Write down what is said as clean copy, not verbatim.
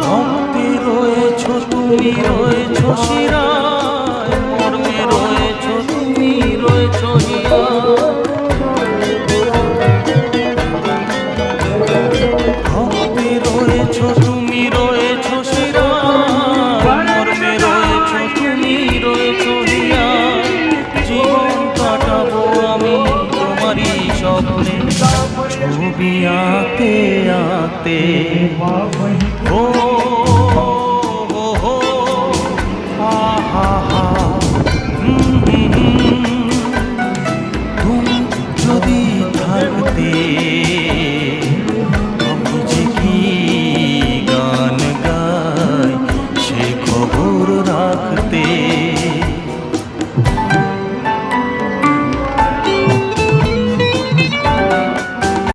ভক্তি রয়েছ তুমি রয়েছ শিরায়, মর্মে রয়েছ তুমি রয়েছ হিয়ায়। ভক্তি রয়েছ তুমি রয়েছ শিরায়, মর্মে রয়েছ তুমি রয়েছ হিয়ায়। জীবন কাটাবো আমি তোমারই স্বপ্নে, ছবি আঁকতে আঁকতে। ও